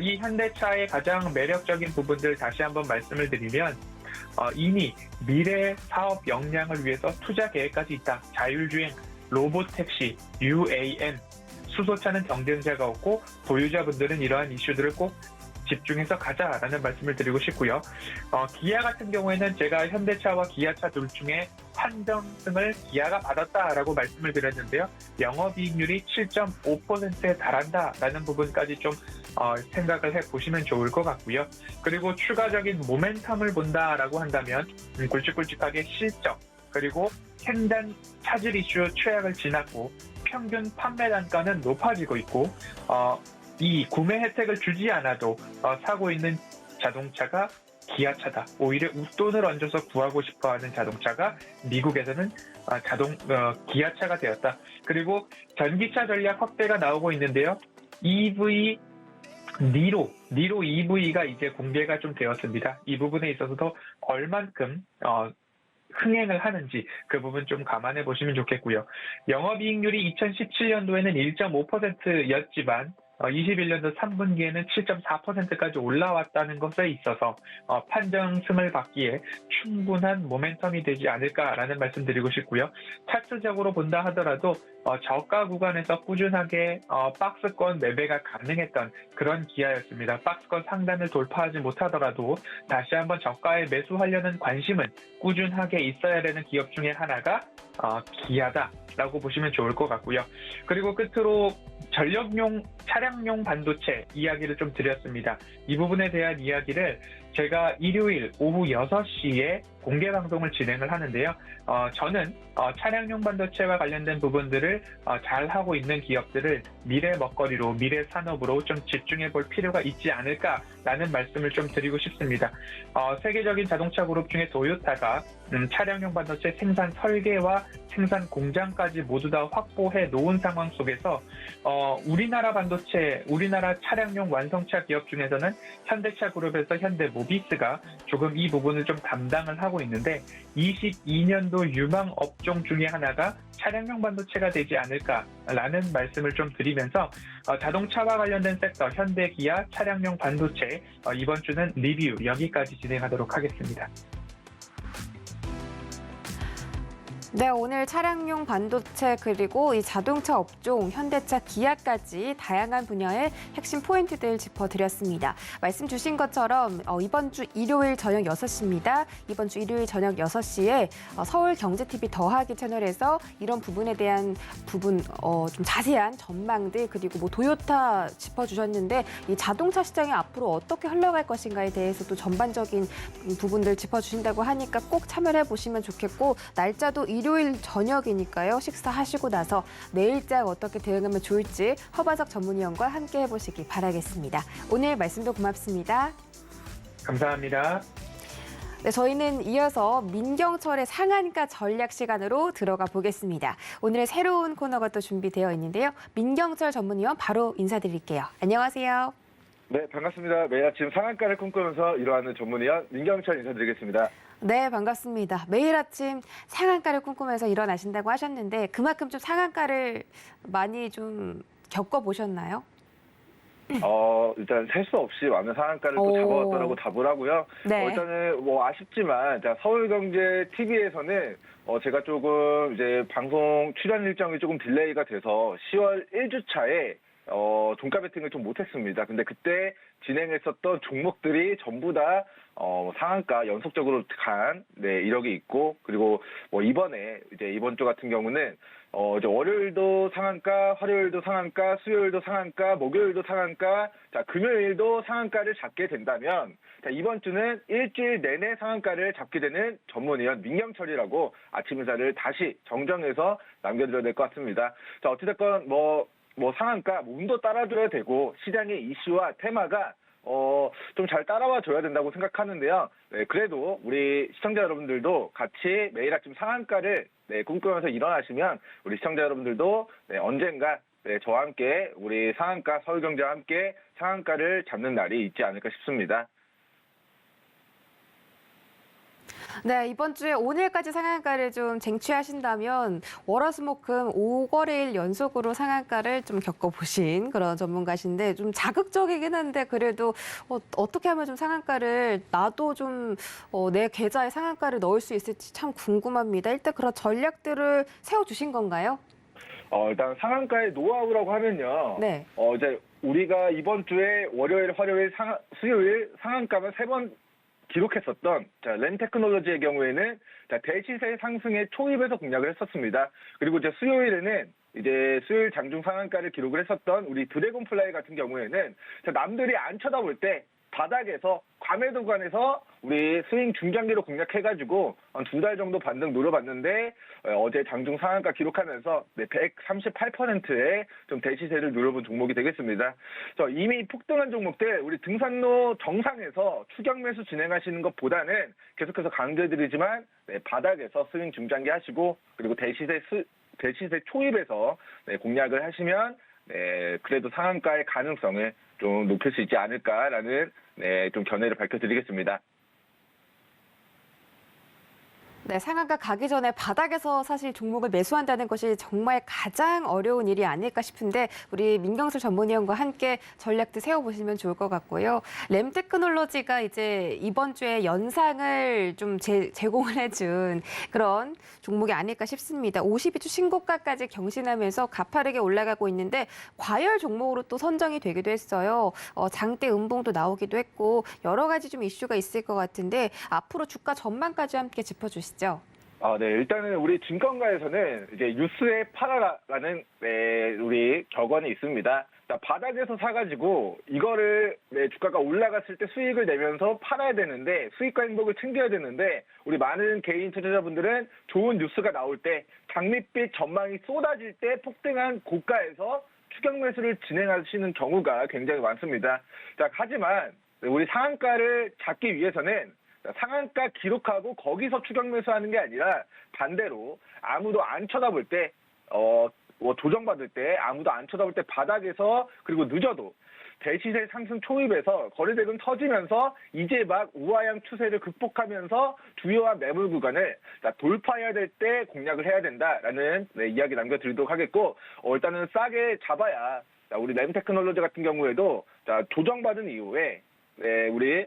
이 현대차의 가장 매력적인 부분들 다시 한번 말씀을 드리면 이미 미래 사업 역량을 위해서 투자 계획까지 있다. 자율주행, 로보택시, UAM, 수소차는 경쟁자가 없고 보유자분들은 이러한 이슈들을 꼭 집중해서 가자라는 말씀을 드리고 싶고요. 기아 같은 경우에는 제가 현대차와 기아차 둘 중에 판정승을 기아가 받았다라고 말씀을 드렸는데요. 영업이익률이 7.5%에 달한다라는 부분까지 좀 생각을 해보시면 좋을 것 같고요. 그리고 추가적인 모멘텀을 본다라고 한다면 굵직굵직하게 실적, 그리고 생산 차질 이슈 최악을 지났고 평균 판매 단가는 높아지고 있고 이 구매 혜택을 주지 않아도 사고 있는 자동차가 기아차다. 오히려 웃돈을 얹어서 구하고 싶어하는 자동차가 미국에서는 기아차가 되었다. 그리고 전기차 전략 확대가 나오고 있는데요. EV 니로 EV가 이제 공개가 좀 되었습니다. 이 부분에 있어서도 얼만큼 흥행을 하는지 그 부분 좀 감안해 보시면 좋겠고요. 영업이익률이 2017년도에는 1.5%였지만 21년도 3분기에는 7.4%까지 올라왔다는 것에 있어서 판정승을 받기에 충분한 모멘텀이 되지 않을까라는 말씀 드리고 싶고요. 차트적으로 본다 하더라도 저가 구간에서 꾸준하게 박스권 매매가 가능했던 그런 기아였습니다. 박스권 상단을 돌파하지 못하더라도 다시 한번 저가에 매수하려는 관심은 꾸준하게 있어야 되는 기업 중에 하나가 기아다라고 보시면 좋을 것 같고요. 그리고 끝으로 전력용 차량용 반도체 이야기를 좀 드렸습니다. 이 부분에 대한 이야기를 제가 일요일 오후 6시에 공개 방송을 진행을 하는데요. 저는 차량용 반도체와 관련된 부분들을 잘 하고 있는 기업들을 미래 먹거리로, 미래 산업으로 좀 집중해 볼 필요가 있지 않을까라는 말씀을 좀 드리고 싶습니다. 세계적인 자동차 그룹 중에 토요타가 차량용 반도체 생산 설계와 생산 공장까지 모두 다 확보해 놓은 상황 속에서 우리나라 반도체, 우리나라 차량용 완성차 기업 중에서는 현대차 그룹에서 현대모비스가 조금 이 부분을 좀 담당을 하고 있는데 22년도 유망 업종 중에 하나가 차량용 반도체가 되지 않을까라는 말씀을 좀 드리면서 자동차와 관련된 섹터 현대, 기아, 차량용 반도체 이번 주는 리뷰 여기까지 진행하도록 하겠습니다. 네, 오늘 차량용 반도체 그리고 이 자동차 업종, 현대차, 기아까지 다양한 분야의 핵심 포인트들 짚어드렸습니다. 말씀 주신 것처럼 이번 주 일요일 저녁 6시입니다. 이번 주 일요일 저녁 6시에 서울경제TV 더하기 채널에서 이런 부분에 대한 좀 자세한 전망들 그리고 뭐 토요타 짚어주셨는데 이 자동차 시장이 앞으로 어떻게 흘러갈 것인가에 대해서도 전반적인 부분들 짚어주신다고 하니까 꼭 참여를 해보시면 좋겠고 날짜도 일요일 저녁이니까요. 식사하시고 나서 내일장 어떻게 대응하면 좋을지 허바석 전문위원과 함께 해보시기 바라겠습니다. 오늘 말씀도 고맙습니다. 감사합니다. 네, 저희는 이어서 민경철의 상한가 전략 시간으로 들어가 보겠습니다. 오늘의 새로운 코너가 또 준비되어 있는데요. 민경철 전문위원 바로 인사드릴게요. 안녕하세요. 네, 반갑습니다. 매일 아침 상한가를 꿈꾸면서 일어나는 전문위원 민경철 인사드리겠습니다. 네, 반갑습니다. 매일 아침 상한가를 꿈꾸면서 일어나신다고 하셨는데 그만큼 좀 상한가를 많이 좀 겪어보셨나요? 일단 셀 수 없이 많은 상한가를 또 잡아왔다라고 답을 하고요. 네. 일단은 뭐 아쉽지만 서울경제 TV에서는 제가 조금 이제 방송 출연 일정이 조금 딜레이가 돼서 10월 1주차에 종가 베팅을 좀 못했습니다. 근데 그때 진행했었던 종목들이 전부 다 상한가 연속적으로 간 이력이 있고 그리고 뭐 이번에 이제 이번 주 같은 경우는 이제 월요일도 상한가, 화요일도 상한가, 수요일도 상한가, 목요일도 상한가, 자 금요일도 상한가를 잡게 된다면 자 이번 주는 일주일 내내 상한가를 잡게 되는 전문위원 민경철이라고 아침 인사를 다시 정정해서 남겨드려야 될 것 같습니다. 자 어찌됐건 뭐 상한가 운도 따라줘야 되고 시장의 이슈와 테마가 좀 잘 따라와 줘야 된다고 생각하는데요. 네, 그래도 우리 시청자 여러분들도 같이 매일 아침 상한가를 꿈꾸면서 일어나시면 우리 시청자 여러분들도 언젠가 저와 함께 우리 상한가 서울경제와 함께 상한가를 잡는 날이 있지 않을까 싶습니다. 네, 이번 주에 오늘까지 상한가를 좀 쟁취하신다면 월화수목금 5거래일 연속으로 상한가를 좀 겪어보신 그런 전문가신데 좀 자극적이긴 한데 그래도 어떻게 하면 좀 상한가를 나도 좀 내 계좌에 상한가를 넣을 수 있을지 참 궁금합니다. 일단 그런 전략들을 세워주신 건가요? 일단 상한가의 노하우라고 하면요. 네. 이제 우리가 이번 주에 월요일, 화요일, 수요일 상한가만 3번 기록했었던 렌테크놀로지의 경우에는 대시세 상승의 초입에서 공략을 했었습니다. 그리고 이제 수요일에는 이제 수요일 장중 상한가를 기록을 했었던 우리 드래곤플라이 같은 경우에는 남들이 안 쳐다볼 때 바닥에서 과매도 구간에서 우리 스윙 중장기로 공략해가지고 한 2달 정도 반등 노려봤는데 어제 장중 상한가 기록하면서 138%의 좀 대시세를 누려본 종목이 되겠습니다. 이미 폭등한 종목들 우리 등산로 정상에서 추격 매수 진행하시는 것보다는 계속해서 강조해드리지만 바닥에서 스윙 중장기 하시고 그리고 대시세 초입에서 공략을 하시면 그래도 상한가의 가능성을 좀 높일 수 있지 않을까라는 좀 견해를 밝혀드리겠습니다. 네, 상한가 가기 전에 바닥에서 사실 종목을 매수한다는 것이 정말 가장 어려운 일이 아닐까 싶은데 우리 민경술 전문위원과 함께 전략도 세워보시면 좋을 것 같고요. 램테크놀로지가 이제 이번 주에 연상을 좀 제공을 해준 그런 종목이 아닐까 싶습니다. 52주 신고가까지 경신하면서 가파르게 올라가고 있는데 과열 종목으로 또 선정이 되기도 했어요. 장대 음봉도 나오기도 했고 여러 가지 좀 이슈가 있을 것 같은데 앞으로 주가 전망까지 함께 짚어주시죠. 네. 일단은 우리 증권가에서는 이제 뉴스에 팔아라라는 우리 격언이 있습니다. 바닥에서 사가지고 이거를 주가가 올라갔을 때 수익을 내면서 팔아야 되는데 수익과 행복을 챙겨야 되는데 우리 많은 개인 투자자분들은 좋은 뉴스가 나올 때 장밋빛 전망이 쏟아질 때 폭등한 고가에서 추격 매수를 진행하시는 경우가 굉장히 많습니다. 하지만 우리 상한가를 잡기 위해서는 상한가 기록하고 거기서 추격 매수하는 게 아니라 반대로 아무도 안 쳐다볼 때 조정받을 때 아무도 안 쳐다볼 때 바닥에서 그리고 늦어도 대시세 상승 초입에서 거래대금 터지면서 이제 막 우하향 추세를 극복하면서 주요한 매물 구간을 돌파해야 될 때 공략을 해야 된다라는 이야기 남겨드리도록 하겠고 일단은 싸게 잡아야 우리 램테크놀로지 같은 경우에도 조정받은 이후에 우리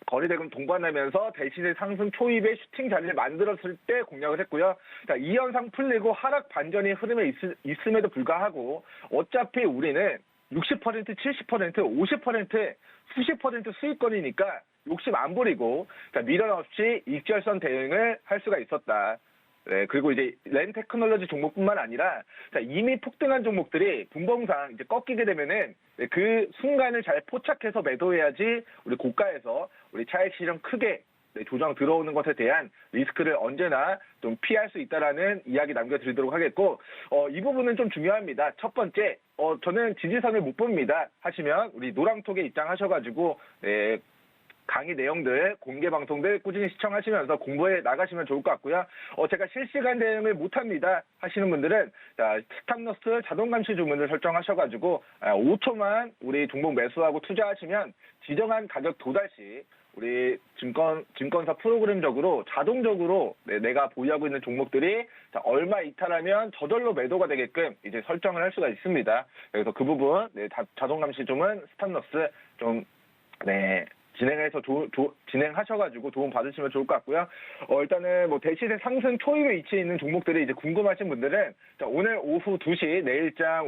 거래대금 동반하면서 대시세 상승 초입의 슈팅 자리를 만들었을 때 공략을 했고요. 이 현상 풀리고 하락 반전의 흐름에 있음에도 불구하고 어차피 우리는 60%, 70%, 50%, 수십 퍼센트 수익권이니까 욕심 안 부리고 미련 없이 익절선 대응을 할 수가 있었다. 그리고 이제 램테크놀로지 종목뿐만 아니라 이미 폭등한 종목들이 분봉상 이제 꺾이게 되면은 그 순간을 잘 포착해서 매도해야지 우리 고가에서 우리 차익 실현 크게 조정 들어오는 것에 대한 리스크를 언제나 좀 피할 수 있다라는 이야기 남겨드리도록 하겠고 이 부분은 좀 중요합니다. 첫 번째 저는 지지선을 못 봅니다 하시면 우리 노랑톡에 입장하셔가지고 강의 내용들, 공개 방송들 꾸준히 시청하시면서 공부해 나가시면 좋을 것 같고요. 제가 실시간 대응을 못합니다 하시는 분들은 스탑로스 자동 감시 주문을 설정하셔가지고 5초만 우리 종목 매수하고 투자하시면 지정한 가격 도달 시 우리 증권사 프로그램적으로 자동적으로 내가 보유하고 있는 종목들이 얼마 이탈하면 저절로 매도가 되게끔 이제 설정을 할 수가 있습니다. 그래서 그 부분 자동 감시 주문 스탑로스 좀 진행해서 진행하셔가지고 도움 받으시면 좋을 것 같고요. 일단은 대시세 상승 초입에 위치해 있는 종목들이 이제 궁금하신 분들은 오늘 오후 2시 내일장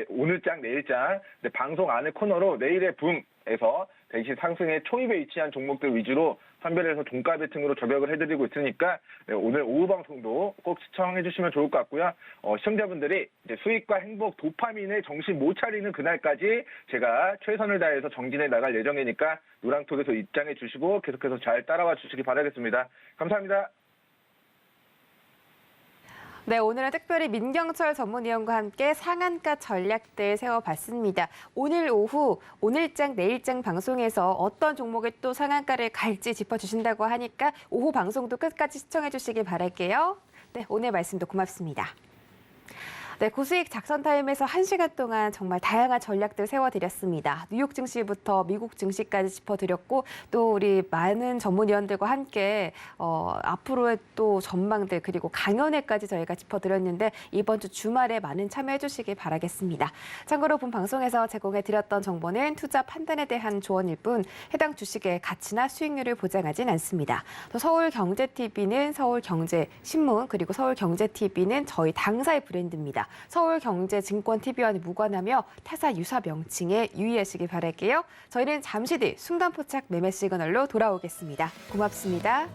오늘장 내일장 방송 안에 코너로 내일의 붐에서 대시 상승의 초입에 위치한 종목들 위주로 선별해서 종가 베팅으로 저격을 해드리고 있으니까 오늘 오후 방송도 꼭 시청해 주시면 좋을 것 같고요. 시청자분들이 이제 수익과 행복, 도파민에 정신 못 차리는 그날까지 제가 최선을 다해서 정진해 나갈 예정이니까 노랑톡에서 입장해 주시고 계속해서 잘 따라와 주시기 바라겠습니다. 감사합니다. 네, 오늘은 특별히 민경철 전문위원과 함께 상한가 전략들 세워봤습니다. 오늘 오후 오늘장 내일장 방송에서 어떤 종목에 또 상한가를 갈지 짚어주신다고 하니까 오후 방송도 끝까지 시청해 주시길 바랄게요. 네, 오늘 말씀도 고맙습니다. 네, 고수익 작전 타임에서 1시간 동안 정말 다양한 전략들 세워드렸습니다. 뉴욕 증시부터 미국 증시까지 짚어드렸고 또 우리 많은 전문위원들과 함께 앞으로의 또 전망들 그리고 강연회까지 저희가 짚어드렸는데 이번 주 주말에 많은 참여해 주시길 바라겠습니다. 참고로 본 방송에서 제공해드렸던 정보는 투자 판단에 대한 조언일 뿐 해당 주식의 가치나 수익률을 보장하진 않습니다. 또 서울경제TV는 서울경제신문 그리고 서울경제TV는 저희 당사의 브랜드입니다. 서울경제증권TV와는 무관하며 타사 유사 명칭에 유의하시길 바랄게요. 저희는 잠시 뒤 순간포착 매매 시그널로 돌아오겠습니다. 고맙습니다.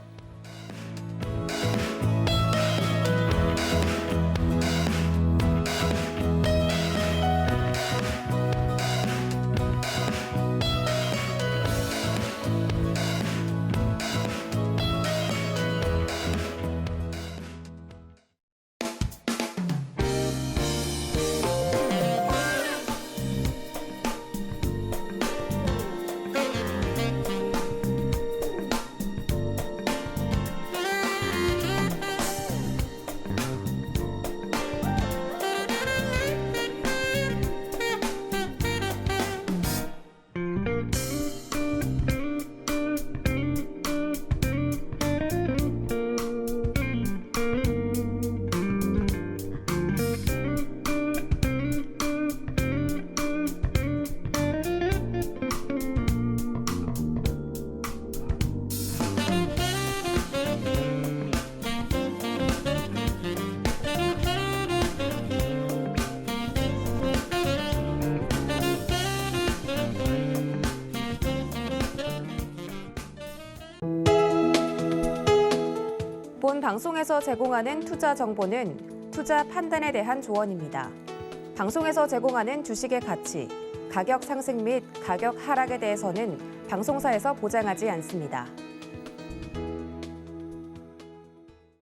방송에서 제공하는 투자 정보는 투자 판단에 대한 조언입니다. 방송에서 제공하는 주식의 가치, 가격 상승 및 가격 하락에 대해서는 방송사에서 보장하지 않습니다.